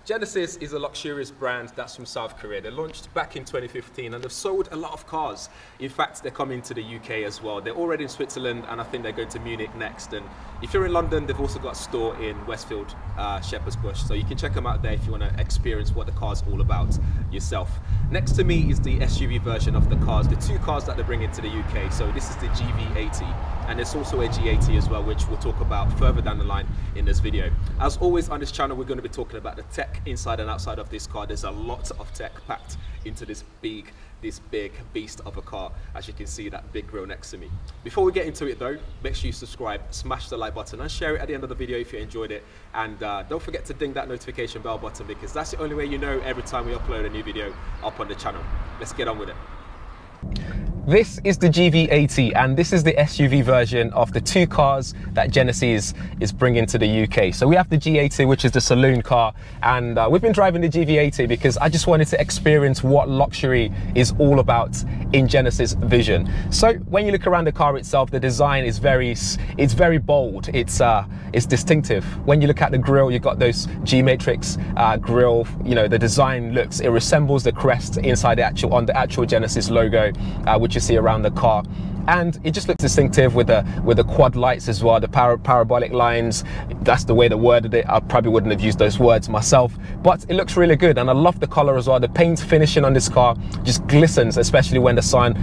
Genesis is a luxurious brand that's from South Korea. They launched back in 2015 and they've sold a lot of cars. In fact, they're coming to the UK as well. They're already in Switzerland and I think they're going to Munich next. And if you're in London, they've also got a store in Westfield, Shepherd's Bush. So you can check them out there if you want to experience what the car's all about yourself. Next to me is the SUV version of the cars, the two cars that they're bringing to the UK. So this is the GV80 and there's also a G80 as well, which we'll talk about further down the line in this video. As always on this channel, we're going to be talking about the tech inside and outside of this car. There's a lot of tech packed into this big beast of a car. As you can see, that big grille next to me. Before we get into it though, make sure you subscribe, smash the like button and share it at the end of the video if you enjoyed it, and don't forget to ding that notification bell button, because that's the only way you know every time we upload a new video up on the channel. Let's get on with it. This is the GV80 and this is the SUV version of the two cars that Genesis is bringing to the UK. So we have the G80, which is the saloon car, and we've been driving the GV80 because I just wanted to experience what luxury is all about in Genesis vision. So when you look around the car itself, the design is very bold. It's distinctive. When you look at the grille, you've got those G-matrix grille. You know, the design it resembles the crest inside on the actual Genesis logo, which you see around the car, and it just looks distinctive with the quad lights as well, the parabolic lines. That's the way they worded it. I probably wouldn't have used those words myself, but it looks really good, and I love the color as well. The paint finishing on this car just glistens, especially when the sun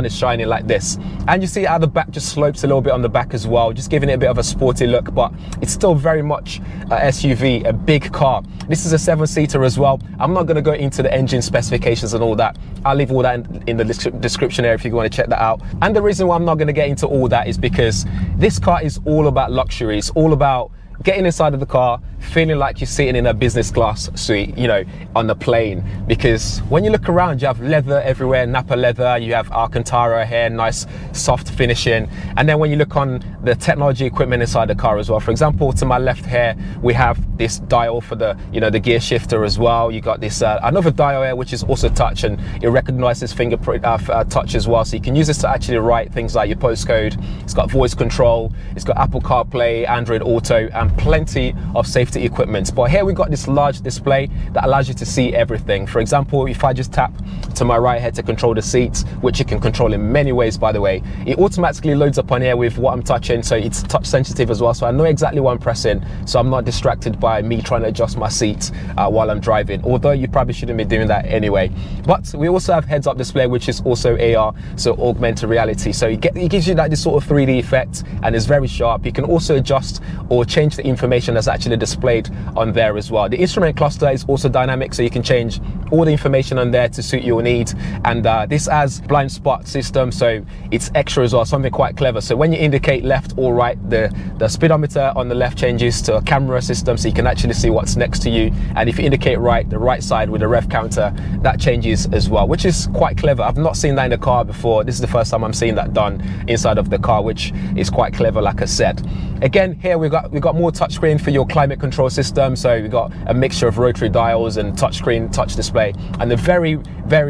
is shining like this. And you see how the back just slopes a little bit on the back as well, just giving it a bit of a sporty look, but it's still very much a SUV, a big car. This is a 7-seater as well. I'm not going to go into the engine specifications and all that. I'll leave all that in the description area if you want to check that out. And the reason why I'm not going to get into all that is because this car is all about luxury. It's all about getting inside of the car, feeling like you're sitting in a business class suite, you know, on the plane. Because when you look around, you have leather everywhere, Napa leather, you have Alcantara here, nice soft finishing. And then when you look on the technology equipment inside the car as well, for example, to my left here, we have this dial for the gear shifter as well. You got this another dial here, which is also touch, and it recognizes fingerprint touch as well. So you can use this to actually write things like your postcode. It's got voice control, it's got Apple CarPlay, Android Auto, and plenty of safety equipment. But here we've got this large display that allows you to see everything. For example, if I just tap to my right here to control the seats, which you can control in many ways, by the way, it automatically loads up on here with what I'm touching, so it's touch sensitive as well, so I know exactly what I'm pressing, so I'm not distracted by me trying to adjust my seat while I'm driving, although you probably shouldn't be doing that anyway. But we also have heads-up display, which is also AR, so augmented reality, so it gives you this sort of 3D effect, and it's very sharp. You can also adjust or change the information that's actually displayed on there as well. The instrument cluster is also dynamic, so you can change all the information on there to suit your needs. And this has blind spot system, so it's extra as well, something quite clever. So when you indicate left or right, the speedometer on the left changes to a camera system, so you can actually see what's next to you. And if you indicate right, the right side with the rev counter, that changes as well, which is quite clever. I've not seen that in the car before. This is the first time I'm seeing that done inside of the car, which is quite clever, like I said. Again, here we've got more touchscreen for your climate control system, so we've got a mixture of rotary dials and touchscreen, touch display, and they're very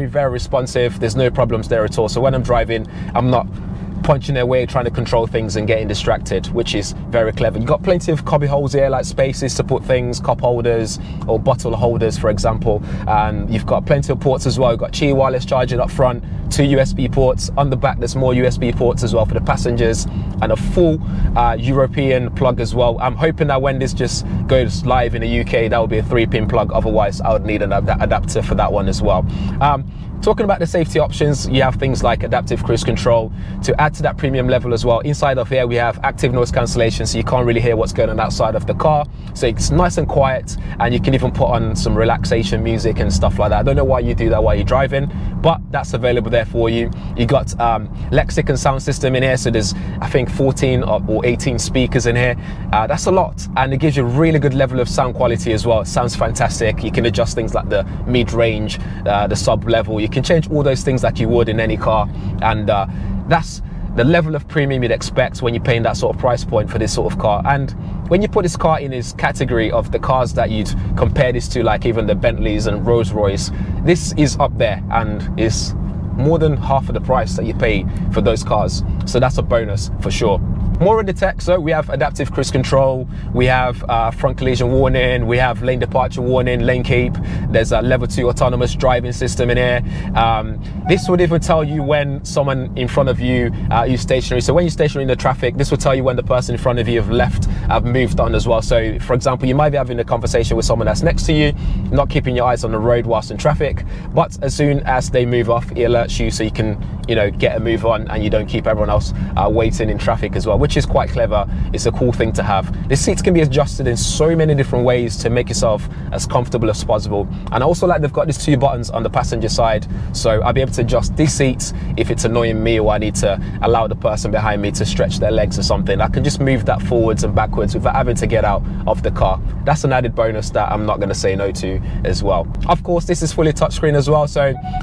responsive. There's no problems there at all. So when I'm driving, I'm not punching their way trying to control things and getting distracted, which is very clever. You've got plenty of cubby holes here, like spaces to put things, cup holders or bottle holders, for example. And you've got plenty of ports as well. You've got Qi wireless charging up front, 2 USB ports. On the back, there's more USB ports as well for the passengers, and a full European plug as well. I'm hoping that when this just goes live in the UK, that will be a 3-pin plug. Otherwise, I would need an adapter for that one as well. Talking about the safety options, you have things like adaptive cruise control to add to that premium level as well. Inside of here, we have active noise cancellation, so you can't really hear what's going on outside of the car. So it's nice and quiet, and you can even put on some relaxation music and stuff like that. I don't know why you do that while you're driving, but that's available there for you. You got Lexicon sound system in here, so there's I think 14 or 18 speakers in here. That's a lot, and it gives you a really good level of sound quality as well. It sounds fantastic. You can adjust things like the mid-range, the sub-level. You can change all those things that you would in any car, and that's the level of premium you'd expect when you're paying that sort of price point for this sort of car. And when you put this car in this category of the cars that you'd compare this to, like even the Bentleys and Rolls Royce, this is up there and is more than half of the price that you pay for those cars. So that's a bonus for sure. More on the tech. So we have adaptive cruise control, we have front collision warning, we have lane departure warning, lane keep. There's a level 2 autonomous driving system in here. This would even tell you when someone in front of you is stationary. So when you're stationary in the traffic, this will tell you when the person in front of you have moved on as well. So for example, you might be having a conversation with someone that's next to you, not keeping your eyes on the road whilst in traffic, but as soon as they move off, it alerts you so you can, get a move on and you don't keep everyone else waiting in traffic as well, which is quite clever. It's a cool thing to have. The seats can be adjusted in so many different ways to make yourself as comfortable as possible. And I also like they've got these 2 buttons on the passenger side, so I'll be able to adjust these seats if it's annoying me or I need to allow the person behind me to stretch their legs or something. I can just move that forwards and backwards without having to get out of the car. That's an added bonus that I'm not going to say no to as well. Of course, this is fully touchscreen as well,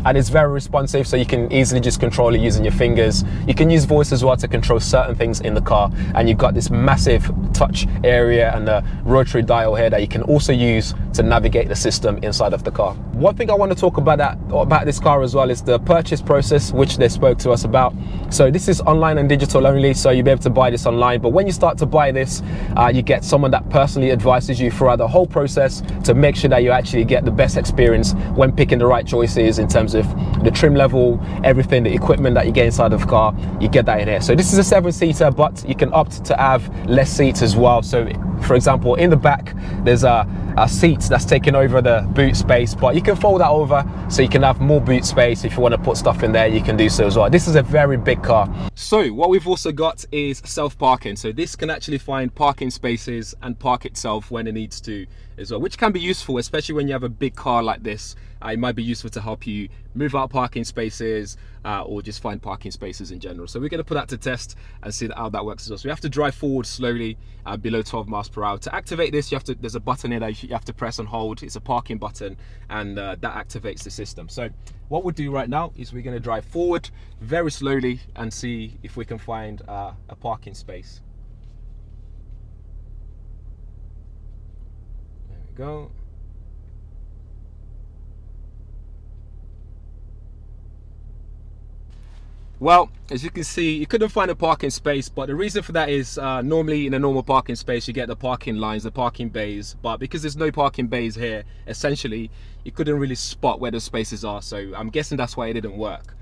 and it's very responsive, so you can easily just control it using your fingers. You can use voice as well to control certain things in the car, and you've got this massive touch area and a rotary dial here that you can also use to navigate the system inside of the car. One thing I want to talk about this car as well is the purchase process, which they spoke to us about. So this is online and digital only, so you'll be able to buy this online, but when you start to buy this, you get someone that personally advises you throughout the whole process to make sure that you actually get the best experience when picking the right choices in terms of the trim level, everything, the equipment that you get inside of the car, you get that in here. So this is a 7-seater, but you can opt to have less seats as well. So for example, in the back, there's a seat that's taking over the boot space, but you can fold that over so you can have more boot space. If you want to put stuff in there, you can do so as well. This is a very big car. So what we've also got is self-parking. So this can actually find parking spaces and park itself when it needs to as well, which can be useful, especially when you have a big car like this. It might be useful to help you move out parking spaces or just find parking spaces in general. So we're going to put that to test and see how that works as well. So we have to drive forward slowly below 12 miles per hour. To activate this, there's a button here that you have to press and hold. It's a parking button, and that activates the system. So what we'll do right now is we're going to drive forward very slowly and see if we can find a parking space. There we go. Well, as you can see, you couldn't find a parking space, but the reason for that is normally in a normal parking space you get the parking lines, the parking bays, but because there's no parking bays here, essentially you couldn't really spot where the spaces are, so I'm guessing that's why it didn't work.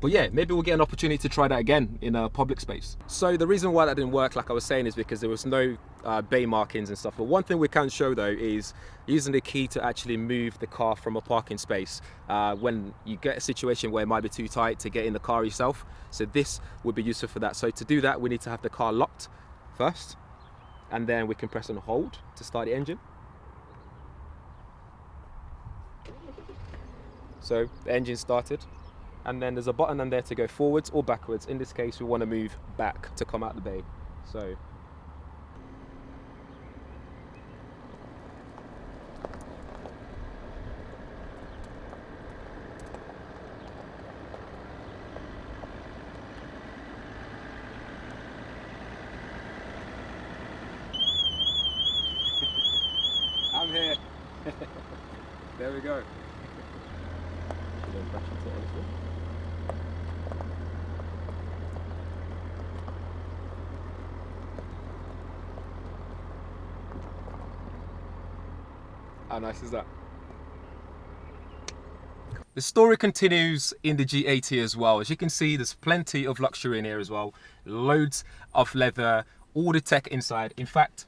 But yeah, maybe we'll get an opportunity to try that again in a public space. So the reason why that didn't work, like I was saying, is because there was no bay markings and stuff. But one thing we can show though is using the key to actually move the car from a parking space when you get a situation where it might be too tight to get in the car yourself. So this would be useful for that. So to do that, we need to have the car locked first, and then we can press and hold to start the engine. So the engine started. And then there's a button on there to go forwards or backwards. In this case, we want to move back to come out the bay. So I'm here. There we go. How nice is that? The story continues in the G80 as well. As you can see, there's plenty of luxury in here as well. Loads of leather, all the tech inside. In fact,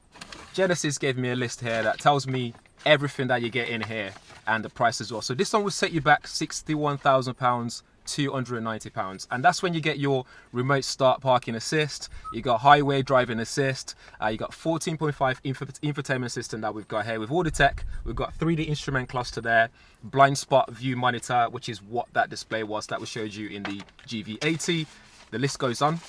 Genesis gave me a list here that tells me everything that you get in here and the price as well. So this one will set you back £61,000, £290, and that's when you get your remote start parking assist, you got highway driving assist, you got 14.5 infotainment system that we've got here with all the tech. We've got 3D instrument cluster there, blind spot view monitor, which is what that display was that we showed you in the GV80. The list goes on.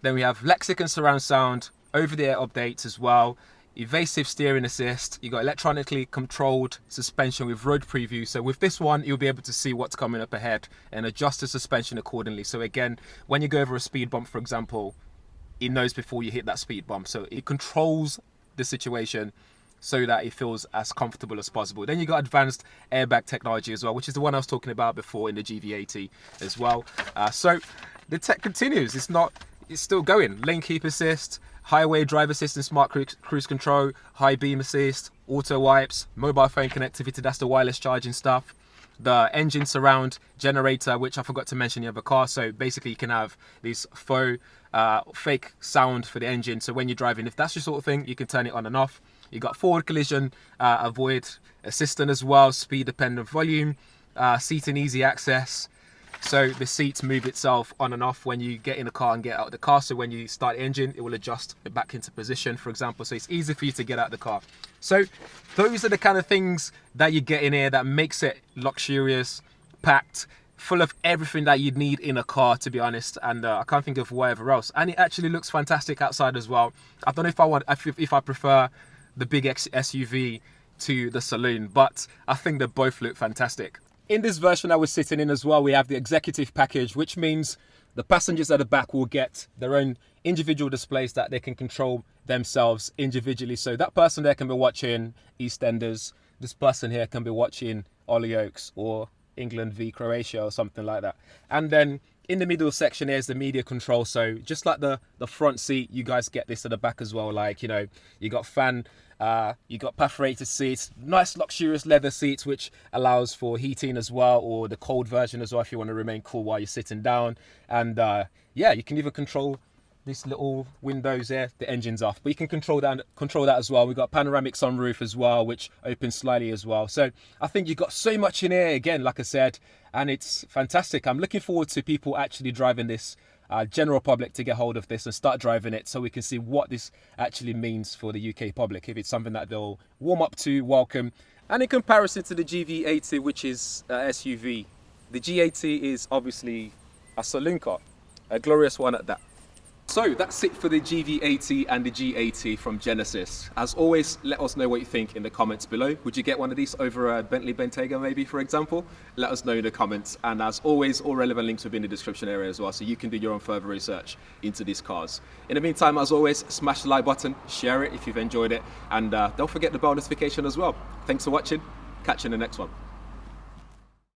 Then we have Lexicon surround sound, over-the-air updates as well, evasive steering assist, you got electronically controlled suspension with road preview. So with this one, you'll be able to see what's coming up ahead and adjust the suspension accordingly. So again, when you go over a speed bump, for example, it knows before you hit that speed bump. So it controls the situation so that it feels as comfortable as possible. Then you got advanced airbag technology as well, which is the one I was talking about before in the GV80 as well. So the tech continues. It's not it's still going. Lane keep assist, highway drive assist and smart cruise control, high beam assist, auto wipes, mobile phone connectivity, that's the wireless charging stuff. The engine surround generator, which I forgot to mention in the other car. So basically you can have this faux, fake sound for the engine. So when you're driving, if that's your sort of thing, you can turn it on and off. You got forward collision, avoid assistant as well, speed dependent volume, seating easy access. So the seats move itself on and off when you get in the car and get out of the car. So when you start the engine, it will adjust it back into position, for example. So it's easy for you to get out of the car. So those are the kind of things that you get in here that makes it luxurious, packed, full of everything that you'd need in a car, to be honest. And I can't think of whatever else. And it actually looks fantastic outside as well. I don't know if I prefer the big SUV to the Saloon, but I think they both look fantastic. In this version I was sitting in as well, we have the executive package, which means the passengers at the back will get their own individual displays that they can control themselves individually. So that person there can be watching EastEnders. This person here can be watching Hollyoaks or England v Croatia or something like that. And then in the middle section here is the media control. So just like the front seat, you guys get this at the back as well. Like, you know, you got you got perforated seats, nice luxurious leather seats, which allows for heating as well, or the cold version as well if you want to remain cool while you're sitting down. And yeah, you can even control these little windows there, the engine's off, but you can control that as well. We've got panoramic sunroof as well, which opens slightly as well. So I think you've got so much in here, again, like I said, and it's fantastic. I'm looking forward to people actually driving this, general public, to get hold of this and start driving it so we can see what this actually means for the UK public, if it's something that they'll warm up to, welcome. And in comparison to the GV80, which is SUV, the G80 is obviously a saloon car, a glorious one at that. So that's it for the GV80 and the G80 from Genesis. As always, let us know what you think in the comments below. Would you get one of these over a Bentley Bentayga maybe, for example? Let us know in the comments. And as always, all relevant links will be in the description area as well, so you can do your own further research into these cars. In the meantime, as always, smash the like button, share it if you've enjoyed it, and don't forget the bell notification as well. Thanks for watching. Catch you in the next one.